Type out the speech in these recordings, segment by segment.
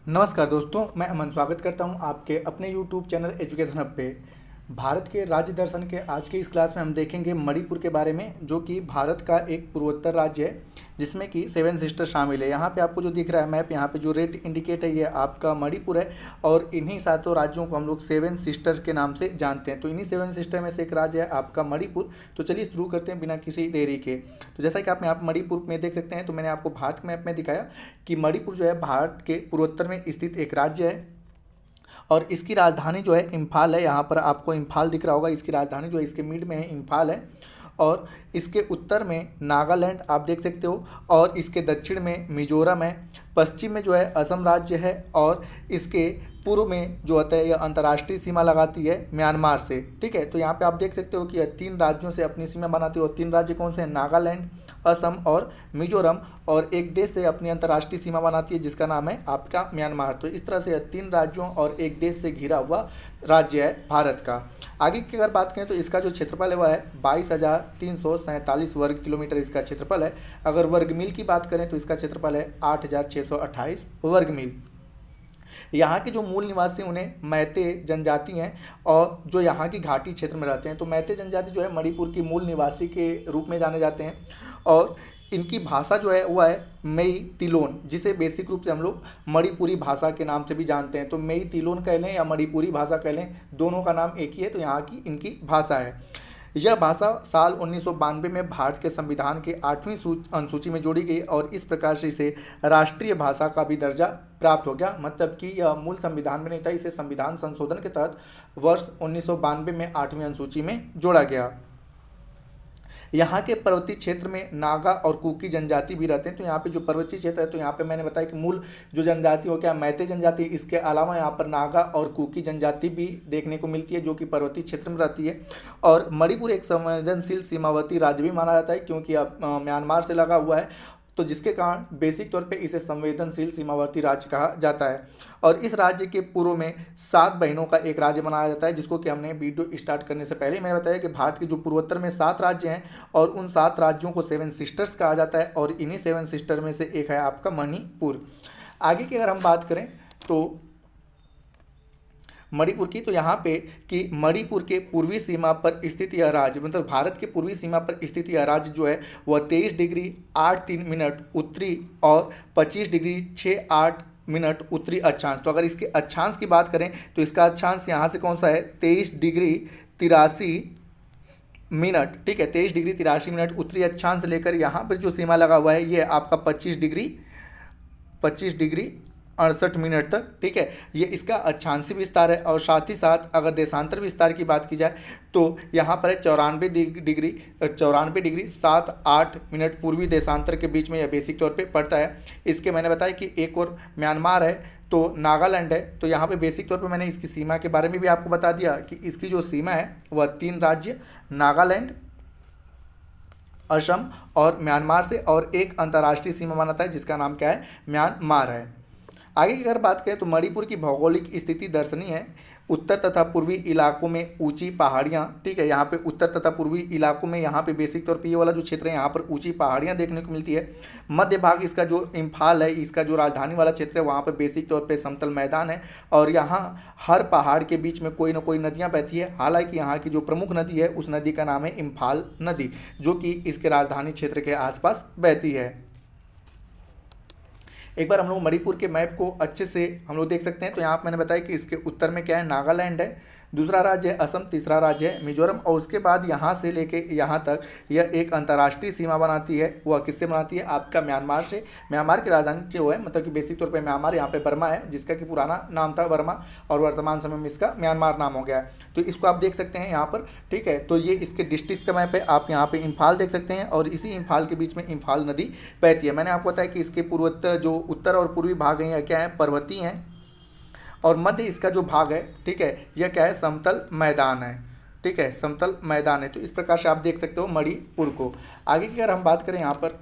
नमस्कार दोस्तों, मैं अमन स्वागत करता हूं आपके अपने YouTube चैनल एजुकेशन हब पे। भारत के राज्य दर्शन के आज के इस क्लास में हम देखेंगे मणिपुर के बारे में, जो कि भारत का एक पूर्वोत्तर राज्य है जिसमें कि 7 सिस्टर शामिल है। यहाँ पे आपको जो दिख रहा है मैप, यहाँ पे जो रेड इंडिकेट है ये आपका मणिपुर है और इन्हीं सातों राज्यों को हम लोग 7 सिस्टर के नाम से जानते हैं। तो इन्हीं 7 सिस्टर में से एक राज्य है आपका मणिपुर। तो चलिए शुरू करते हैं बिना किसी देरी के। तो जैसा कि आप यहाँ पर मणिपुर में देख सकते हैं, तो मैंने आपको भारत मैप में दिखाया कि मणिपुर जो है भारत के पूर्वोत्तर में स्थित एक राज्य है और इसकी राजधानी जो है इम्फाल है। यहाँ पर आपको इम्फाल दिख रहा होगा, इसकी राजधानी जो है इसके मिड में है, इम्फाल है। और इसके उत्तर में नागालैंड आप देख सकते हो और इसके दक्षिण में मिजोरम है, पश्चिम में जो है असम राज्य है और इसके पूर्व में जो होता है यह अंतर्राष्ट्रीय सीमा लगाती है म्यांमार से। ठीक है, तो यहाँ पे आप देख सकते हो कि यह 3 राज्यों से अपनी सीमा बनाती है और 3 राज्य कौन से हैं? नागालैंड, असम और मिजोरम। और एक देश से अपनी अंतर्राष्ट्रीय सीमा बनाती है जिसका नाम है आपका म्यांमार। तो इस तरह से यह 3 राज्यों और एक देश से घिरा हुआ राज्य है भारत का। आगे की अगर बात करें तो इसका जो क्षेत्रफल है वह है 22,347 वर्ग किलोमीटर इसका क्षेत्रफल है। अगर वर्ग मील की बात करें तो इसका क्षेत्रफल है 8,628 वर्ग मील। यहाँ के जो मूल निवासी उन्हें मैते जनजाति हैं और जो यहाँ की घाटी क्षेत्र में रहते हैं। तो मैते जनजाति जो है मणिपुर की मूल निवासी के रूप में जाने जाते हैं और इनकी भाषा जो है वह है मेई तिलोन, जिसे बेसिक रूप से हम लोग मणिपुरी भाषा के नाम से भी जानते हैं। तो मेई तिलोन कह लें या मणिपुरी भाषा कह लें, दोनों का नाम एक ही है। तो यहाँ की इनकी भाषा है। यह भाषा साल 1992 में भारत के संविधान के 8वीं अनुसूची में जोड़ी गई और इस प्रकार से इसे राष्ट्रीय भाषा का भी दर्जा प्राप्त हो गया। मतलब कि यह मूल संविधान में नहीं था, इसे संविधान संशोधन के तहत वर्ष 1992 में 8वीं अनुसूची में जोड़ा गया। यहाँ के पर्वतीय क्षेत्र में नागा और कुकी जनजाति भी रहते हैं। तो यहाँ पे जो पर्वतीय क्षेत्र है, तो यहाँ पे मैंने बताया कि मूल जो जनजाति हो क्या मैते जनजाति, इसके अलावा यहाँ पर नागा और कुकी जनजाति भी देखने को मिलती है जो कि पर्वतीय क्षेत्र में रहती है। और मणिपुर एक संवेदनशील सीमावर्ती राज्य भी माना जाता है क्योंकि अब म्यांमार से लगा हुआ है, तो जिसके कारण बेसिक तौर पे इसे संवेदनशील सीमावर्ती राज्य कहा जाता है। और इस राज्य के पूर्व में 7 बहनों का एक राज्य बनाया जाता है, जिसको कि हमने वीडियो स्टार्ट करने से पहले मैंने बताया कि भारत के जो पूर्वोत्तर में 7 राज्य हैं और उन 7 राज्यों को 7 सिस्टर्स कहा जाता है और इन्हीं 7 सिस्टर में से एक है आपका मणिपुर। आगे की अगर हम बात करें तो मणिपुर की, तो यहाँ पे कि मणिपुर के पूर्वी सीमा पर स्थित यह राज्य, मतलब भारत के पूर्वी सीमा पर स्थित यह राज्य जो है वह 23 डिग्री 8 मिनट उत्तरी और 25 डिग्री 6 मिनट उत्तरी अक्षांश। तो अगर इसके अक्षांश की बात करें तो इसका अक्षांश यहाँ से कौन सा है? 23 डिग्री 83 मिनट। ठीक है, 23 डिग्री 83 मिनट उत्तरी अक्षांश लेकर यहाँ पर जो सीमा लगा हुआ है ये आपका 25 डिग्री 68 मिनट तक। ठीक है, ये इसका अक्षांशीय विस्तार है। और साथ ही साथ अगर देशांतर विस्तार की बात की जाए तो यहाँ पर है 94 डिग्री 7 मिनट पूर्वी देशांतर के बीच में यह बेसिक तौर पे पड़ता है। इसके मैंने बताया कि एक और म्यांमार है तो नागालैंड है। तो यहाँ पे बेसिक तौर पे मैंने इसकी सीमा के बारे में भी आपको बता दिया कि इसकी जो सीमा है वह 3 राज्य नागालैंड, असम और म्यांमार से और एक अंतर्राष्ट्रीय सीमा बनाता है जिसका नाम क्या है? म्यांमार है। आगे की अगर बात करें तो मणिपुर की भौगोलिक स्थिति दर्शनीय है। उत्तर तथा पूर्वी इलाकों में ऊंची पहाड़ियाँ। ठीक है, यहाँ पे उत्तर तथा पूर्वी इलाकों में यहाँ पे बेसिक तौर पे ये वाला जो क्षेत्र है यहाँ पर ऊंची पहाड़ियाँ देखने को मिलती है। मध्य भाग इसका जो इम्फाल है, इसका जो राजधानी वाला क्षेत्र है, वहाँ पर बेसिक तौर पे समतल मैदान है और यहाँ हर पहाड़ के बीच में कोई ना कोई नदियाँ बहती है। हालांकि यहाँ की जो प्रमुख नदी है उस नदी का नाम है इम्फाल नदी, जो कि इसके राजधानी क्षेत्र के आसपास बहती है। एक बार हम लोग मणिपुर के मैप को अच्छे से हम लोग देख सकते हैं। तो यहाँ पर मैंने बताया कि इसके उत्तर में क्या है? नागालैंड है, दूसरा राज्य है असम, तीसरा राज्य है मिजोरम और उसके बाद यहाँ से लेके यहाँ तक यह एक अंतर्राष्ट्रीय सीमा बनाती है। वह किससे बनाती है? आपका म्यांमार से। म्यांमार की राजधानी जो है, मतलब कि बेसिक तौर पे म्यांमार, यहाँ पे बर्मा है जिसका कि पुराना नाम था बर्मा और वर्तमान समय में इसका म्यांमार नाम हो गया है। तो इसको आप देख सकते हैं यहाँ पर। ठीक है, तो ये इसके डिस्ट्रिक्ट का मैप है। आप यहाँ पे इम्फाल देख सकते हैं और इसी इम्फाल के बीच में इम्फाल नदी बहती है। मैंने आपको बताया कि इसके पूर्वोत्तर जो उत्तर और पूर्वी भाग हैं यह क्या है? पर्वतीय हैं और मध्य इसका जो भाग है, ठीक है, यह क्या है? समतल मैदान है। ठीक है, समतल मैदान है। तो इस प्रकार से आप देख सकते हो मणिपुर को। आगे की अगर हम बात करें यहाँ पर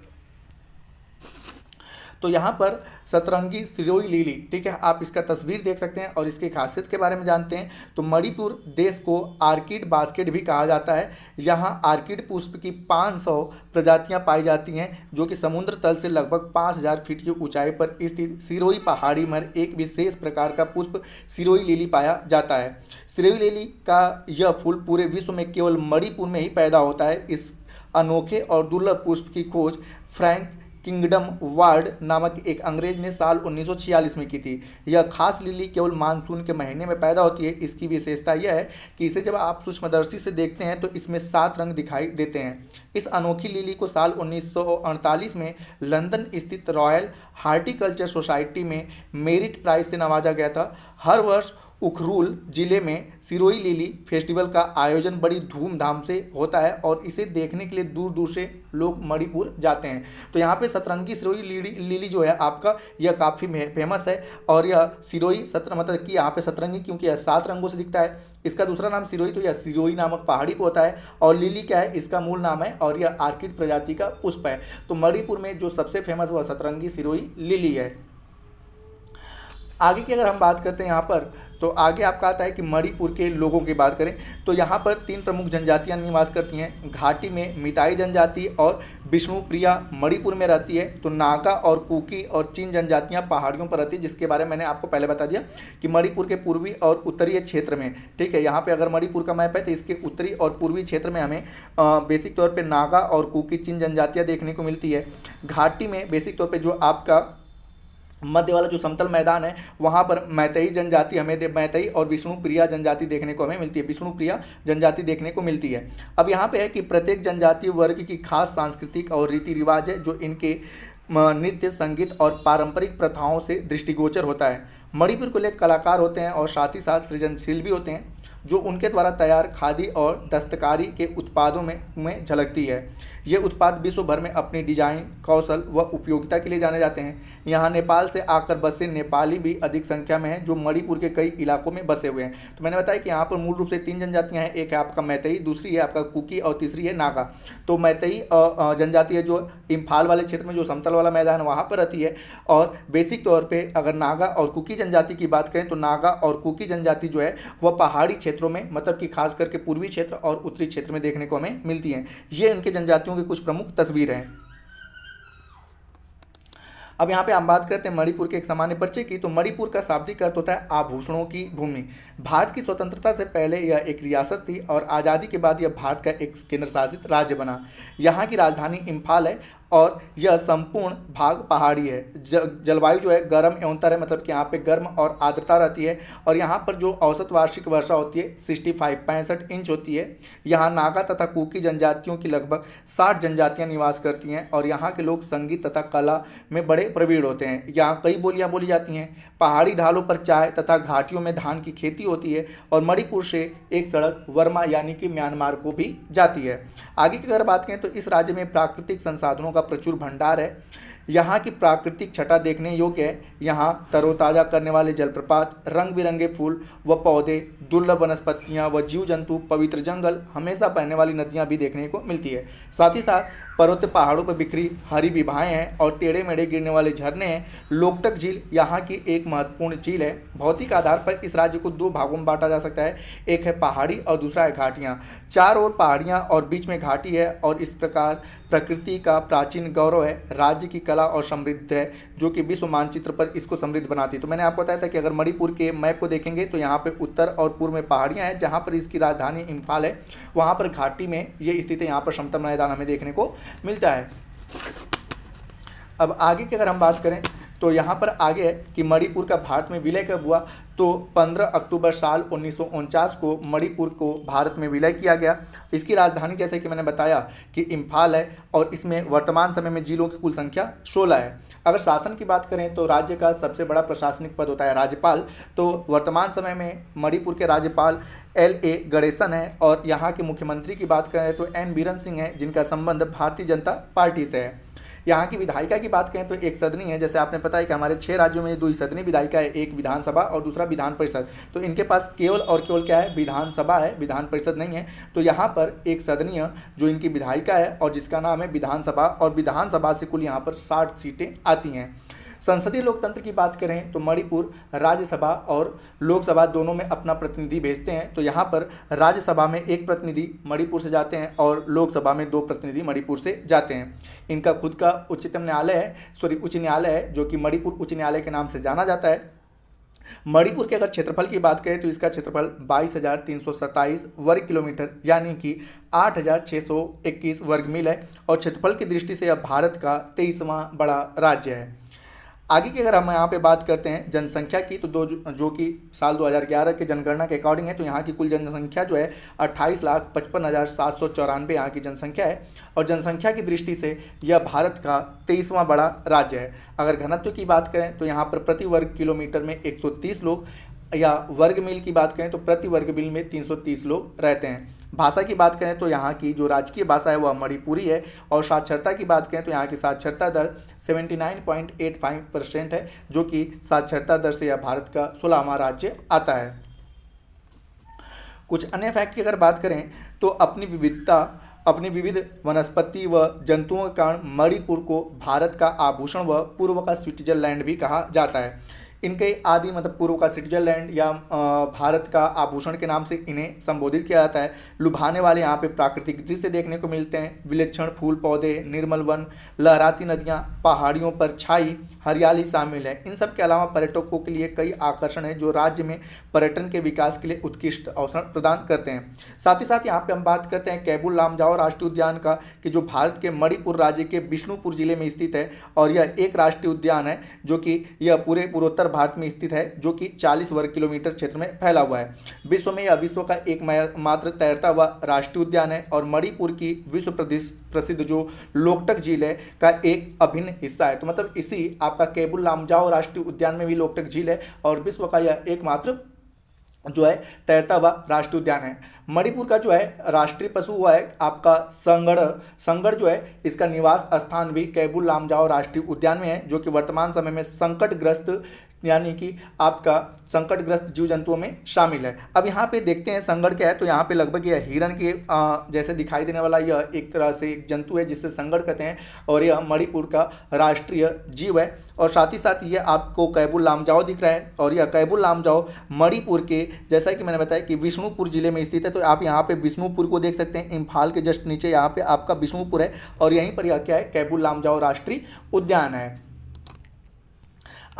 तो यहाँ पर सतरंगी सिरोही लिली, ठीक है, आप इसका तस्वीर देख सकते हैं और इसकी खासियत के बारे में जानते हैं। तो मणिपुर देश को आर्किड बास्केट भी कहा जाता है। यहाँ आर्किड पुष्प की 500 प्रजातियां पाई जाती हैं, जो कि समुद्र तल से लगभग 5000 फीट की ऊंचाई पर स्थित सिरोही पहाड़ी में एक विशेष प्रकार का पुष्प सिरोही लिली पाया जाता है। सिरोही लिली का यह फूल पूरे विश्व में केवल मणिपुर में ही पैदा होता है। इस अनोखे और दुर्लभ पुष्प की खोज फ्रैंक किंगडम वार्ड नामक एक अंग्रेज ने साल 1946 में की थी। यह खास लिली केवल मानसून के महीने में पैदा होती है। इसकी विशेषता यह है कि इसे जब आप सूक्ष्मदर्शी से देखते हैं तो इसमें 7 रंग दिखाई देते हैं। इस अनोखी लिली को साल 1948 में लंदन स्थित रॉयल हार्टिकल्चर सोसाइटी में मेरिट प्राइज से नवाजा गया था। हर वर्ष उखरूल जिले में सिरोही लिली फेस्टिवल का आयोजन बड़ी धूमधाम से होता है और इसे देखने के लिए दूर दूर से लोग मणिपुर जाते हैं। तो यहाँ पे सतरंगी सिरोही लिली जो है आपका, यह काफ़ी फेमस है। और यह सिरोही मतलब कि यहाँ पे सतरंगी क्योंकि यह 7 रंगों से दिखता है। इसका दूसरा नाम सिरोही, तो यह सिरोही नामक पहाड़ी पर होता है। और लिली क्या है, इसका मूल नाम है और यह आर्किड प्रजाति का पुष्प है। तो मणिपुर में जो सबसे फेमस वह सतरंगी सिरोही लिली है। आगे की अगर हम बात करते हैं यहाँ पर, तो आगे आपका आता है कि मणिपुर के लोगों की बात करें तो यहाँ पर 3 प्रमुख जनजातियाँ निवास करती हैं। घाटी में मिताई जनजाति और विष्णुप्रिया मणिपुर में रहती है। तो नागा और कुकी और चिन जनजातियाँ पहाड़ियों पर रहती है, जिसके बारे में मैंने आपको पहले बता दिया कि मणिपुर के पूर्वी और उत्तरीय क्षेत्र में, ठीक है, यहाँ पर अगर मणिपुर का मैप है तो इसके उत्तरी और पूर्वी क्षेत्र में हमें बेसिक तौर पर नागा और कुकी चिन जनजातियाँ देखने को मिलती है। घाटी में बेसिक तौर पर जो आपका मध्य वाला जो समतल मैदान है वहाँ पर मैतई जनजाति हमें मैतई और विष्णुप्रिया जनजाति देखने को हमें मिलती है, विष्णुप्रिया जनजाति देखने को मिलती है। अब यहाँ पे है कि प्रत्येक जनजातीय वर्ग की खास सांस्कृतिक और रीति रिवाज है जो इनके नृत्य, संगीत और पारंपरिक प्रथाओं से दृष्टिगोचर होता है। मणिपुर को लेकर कलाकार होते हैं और साथ ही साथ सृजनशील भी होते हैं, जो उनके द्वारा तैयार खादी और दस्तकारी के उत्पादों में झलकती है। ये उत्पाद विश्व भर में अपनी डिजाइन, कौशल व उपयोगिता के लिए जाने जाते हैं। यहाँ नेपाल से आकर बसे नेपाली भी अधिक संख्या में हैं, जो मणिपुर के कई इलाकों में बसे हुए हैं। तो मैंने बताया कि यहाँ पर मूल रूप से 3 जनजातियाँ हैं, एक है आपका मैतई, दूसरी है आपका कुकी और तीसरी है नागा। तो मैतई जनजाति है जो इम्फाल वाले क्षेत्र में जो समतल वाला मैदान वहाँ पर रहती है। और बेसिक तौर पर अगर नागा और कुकी जनजाति की बात करें तो नागा और कुकी जनजाति जो है वह पहाड़ी क्षेत्रों में, मतलब कि खास करके पूर्वी क्षेत्र और उत्तरी क्षेत्र में देखने को हमें मिलती हैं। ये इनके जनजातियों की कुछ प्रमुख तस्वीरें हैं। अब यहाँ पे हम बात करते हैं मणिपुर के एक सामान्य परिचय की। तो मणिपुर का शाब्दिक अर्थ होता है आभूषणों की भूमि। भारत की स्वतंत्रता से पहले यह एक रियासत थी और आज़ादी के बाद यह भारत का एक केंद्र शासित राज्य बना। यहाँ की राजधानी इम्फाल है और यह संपूर्ण भाग पहाड़ी है। जलवायु जो है गर्म एवं तर है, मतलब कि यहाँ पे गर्म और आर्द्रता रहती है। और यहाँ पर जो औसत वार्षिक वर्षा होती है 65 इंच होती है। यहाँ नागा तथा कुकी जनजातियों की लगभग 60 जनजातियाँ निवास करती हैं और यहाँ के लोग संगीत तथा कला में बड़े प्रवीण होते हैं। यहाँ कई बोलियाँ बोली जाती हैं। पहाड़ी ढालों पर चाय तथा घाटियों में धान की खेती होती है और मणिपुर से एक सड़क वर्मा यानी कि म्यांमार को भी जाती है। आगे की अगर बात करें तो इस राज्य में प्राकृतिक संसाधनों का प्रचुर भंडार है। यहाँ की प्राकृतिक छटा देखने योग्य है। यहाँ तरोताज़ा करने वाले जलप्रपात, रंग बिरंगे फूल व पौधे, दुर्लभ वनस्पतियाँ व जीव जंतु, पवित्र जंगल, हमेशा बहने वाली नदियाँ भी देखने को मिलती है। साथ ही साथ पर्वत पहाड़ों पर बिखरी हरी विभाएँ हैं और टेढ़े मेढ़े गिरने वाले झरने हैं। लोकटक झील यहाँ की एक महत्वपूर्ण झील है। भौतिक आधार पर इस राज्य को 2 भागों में बांटा जा सकता है, एक है पहाड़ी और दूसरा है घाटियाँ। चारों ओर पहाड़ियाँ और बीच में घाटी है और इस प्रकार प्रकृति का प्राचीन गौरव है। राज्य की कला और समृद्ध है जो कि विश्व मानचित्र पर इसको समृद्ध बनाती है। तो मैंने आपको बताया था कि अगर मणिपुर के मैप को देखेंगे तो यहाँ पे उत्तर और पूर्व में पहाड़ियाँ हैं, जहाँ पर इसकी राजधानी इम्फाल है, वहाँ पर घाटी में ये स्थित है। यहाँ पर समतल मैदान हमें देखने को मिलता है। अब आगे की अगर हम बात करें तो यहाँ पर आगे है कि मणिपुर का भारत में विलय कब हुआ। तो 15 अक्टूबर साल 1949 को मणिपुर को भारत में विलय किया गया। इसकी राजधानी जैसे कि मैंने बताया कि इम्फाल है और इसमें वर्तमान समय में जिलों की कुल संख्या 16 है। अगर शासन की बात करें तो राज्य का सबसे बड़ा प्रशासनिक पद होता है राज्यपाल। तो वर्तमान समय में मणिपुर के राज्यपाल LA गणेशन है और यहाँ के मुख्यमंत्री की बात करें तो N बीरेन सिंह है, जिनका संबंध भारतीय जनता पार्टी से है। यहाँ की विधायिका की बात करें तो एक सदनी है। जैसे आपने पता है कि हमारे 6 राज्यों में 2 सदनी विधायिका है, एक विधानसभा और दूसरा विधान परिषद। तो इनके पास केवल और केवल क्या है, विधानसभा है, विधान परिषद नहीं है। तो यहाँ पर एक सदनीय जो इनकी विधायिका है और जिसका नाम है विधानसभा, और विधानसभा से कुल यहाँ पर 60 सीटें आती हैं। संसदीय लोकतंत्र की बात करें तो मणिपुर राज्यसभा और लोकसभा दोनों में अपना प्रतिनिधि भेजते हैं। तो यहाँ पर राज्यसभा में एक प्रतिनिधि मणिपुर से जाते हैं और लोकसभा में 2 प्रतिनिधि मणिपुर से जाते हैं। इनका खुद का उच्चतम न्यायालय है, उच्च न्यायालय है, जो कि मणिपुर उच्च न्यायालय के नाम से जाना जाता है। मणिपुर के अगर क्षेत्रफल की बात करें तो इसका क्षेत्रफल 22,327 वर्ग किलोमीटर यानी कि 8,621 वर्ग मील है और क्षेत्रफल की दृष्टि से यह भारत का 23वां बड़ा राज्य है। आगे की अगर हम यहाँ पे बात करते हैं जनसंख्या की, तो जो कि साल 2011 के जनगणना के अकॉर्डिंग है, तो यहाँ की कुल जनसंख्या जो है 28,55,794 यहाँ की जनसंख्या है और जनसंख्या की दृष्टि से यह भारत का 23वां बड़ा राज्य है। अगर घनत्व की बात करें तो यहाँ पर प्रति वर्ग किलोमीटर में 130 लोग या वर्ग मील की बात करें तो प्रति वर्ग मील में 330 लोग रहते हैं। भाषा की बात करें तो यहाँ की जो राजकीय भाषा है वह मणिपुरी है और साक्षरता की बात करें तो यहाँ की साक्षरता दर 79.85% है, जो कि साक्षरता दर से यह भारत का 16वां राज्य आता है। कुछ अन्य फैक्ट की अगर बात करें तो अपनी विविध वनस्पति व जंतुओं के कारण मणिपुर को भारत का आभूषण व पूर्व का स्विट्जरलैंड भी कहा जाता है। इनके आदि मतलब पूर्व का स्विट्जरलैंड या भारत का आभूषण के नाम से इन्हें संबोधित किया जाता है। लुभाने वाले यहाँ पे प्राकृतिक दृश्य देखने को मिलते हैं, विलक्षण फूल पौधे, निर्मल वन, लहराती नदियाँ, पहाड़ियों पर छाई हरियाली शामिल है। इन सब के अलावा पर्यटकों के लिए कई आकर्षण हैं जो राज्य में पर्यटन के विकास के लिए उत्कृष्ट अवसर प्रदान करते हैं। साथ ही साथ यहाँ पे हम बात करते हैं कैबुल लामजाओ राष्ट्रीय उद्यान का, कि जो भारत के मणिपुर राज्य के बिष्णुपुर जिले में स्थित है और यह एक राष्ट्रीय उद्यान है जो कि यह पूरे पूर्वोत्तर भारत में स्थित है, जो कि 40 वर्ग किलोमीटर क्षेत्र में फैला हुआ है। विश्व में यह विश्व का एकमात्र तैरता हुआ राष्ट्रीय उद्यान है और मणिपुर की विश्व प्रसिद्ध जो लोकटक झील है का एक अभिन्न हिस्सा है। तो मतलब इसी आपका कैबुल लामजाओ राष्ट्रीय उद्यान में भी लोकटक झील है और विश्व का यह एकमात्र जो है तैरता हुआ राष्ट्रीय उद्यान है। मणिपुर का जो है राष्ट्रीय पशु हुआ है आपका संगड़ जो है इसका निवास स्थान भी कैबुल लामजाओ राष्ट्रीय उद्यान में है, जो कि वर्तमान समय में संकटग्रस्त यानी कि आपका संकटग्रस्त जीव जंतुओं में शामिल है। अब यहाँ पे देखते हैं संगड़ क्या है। तो यहाँ पे लगभग यह हिरन के जैसे दिखाई देने वाला यह एक तरह से एक जंतु है जिससे संगड़ कहते हैं और यह मणिपुर का राष्ट्रीय जीव है। और साथ ही साथ ये आपको कैबुल लामजाओ दिख रहा है और यह कैबुल लामजाओ मणिपुर के जैसा कि मैंने बताया कि बिष्णुपुर जिले में स्थित है। तो आप यहाँ पे बिष्णुपुर को देख सकते हैं, इम्फाल के जस्ट नीचे यहाँ पे आपका बिष्णुपुर है और यहीं पर यह क्या है कैबुल लामजाओ राष्ट्रीय उद्यान है।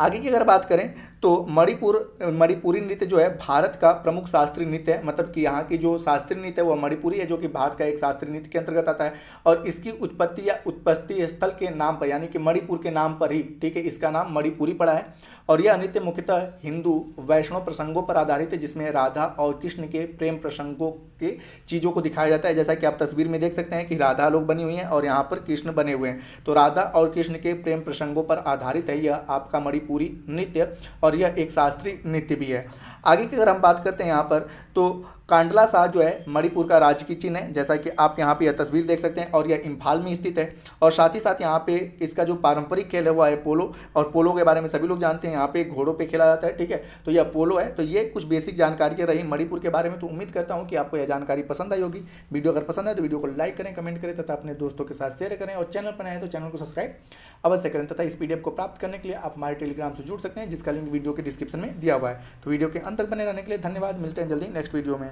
आगे की अगर बात करें तो मणिपुरी नृत्य जो है भारत का प्रमुख शास्त्रीय नृत्य है, मतलब कि यहाँ की जो शास्त्रीय नृत्य है वह मणिपुरी है, जो कि भारत का एक शास्त्रीय नृत्य के अंतर्गत आता है और इसकी उत्पत्ति या उत्पत्ति स्थल के नाम पर यानी कि मणिपुर के नाम पर ही ठीक है इसका नाम मणिपुरी पड़ा है। और यह नृत्य मुख्यतः हिंदू वैष्णव प्रसंगों पर आधारित है, जिसमें राधा और कृष्ण के प्रेम प्रसंगों के चीज़ों को दिखाया जाता है। जैसा कि आप तस्वीर में देख सकते हैं कि राधा लोग बनी हुई हैं और यहाँ पर कृष्ण बने हुए हैं। तो राधा और कृष्ण के प्रेम प्रसंगों पर आधारित है यह आपका मणिपुरी नृत्य और यह एक शास्त्रीय नृत्य भी है। आगे की अगर हम बात करते हैं यहाँ पर तो कांडला साह जो है मणिपुर का राजकीय चिन्ह है, जैसा कि आप यहाँ पे यह तस्वीर देख सकते हैं और यह इम्फाल में स्थित है। और साथ ही साथ यहाँ पे इसका जो पारंपरिक खेल है वो है पोलो और पोलो के बारे में सभी लोग जानते हैं, यहाँ पे घोड़ों पे खेला जाता है ठीक है। तो यह पोलो है। तो ये कुछ बेसिक जानकारी रही मणिपुर के बारे में। तो उम्मीद करता हूँ कि आपको यह जानकारी पसंद आई होगी। वीडियो अगर पसंद आए तो वीडियो को लाइक करें, कमेंट करें तथा अपने दोस्तों के साथ शेयर करें और चैनल पर नए हैं तो चैनल को सब्सक्राइब अवश्य करें तथा इस PDF को प्राप्त करने के लिए आप हमारे टेलीग्राम से जुड़ सकते हैं, जिसका लिंक वीडियो के डिस्क्रिप्शन में दिया हुआ है। तो वीडियो के अंत तक बने रहने के लिए धन्यवाद। मिलते हैं जल्दी नेक्स्ट वीडियो में।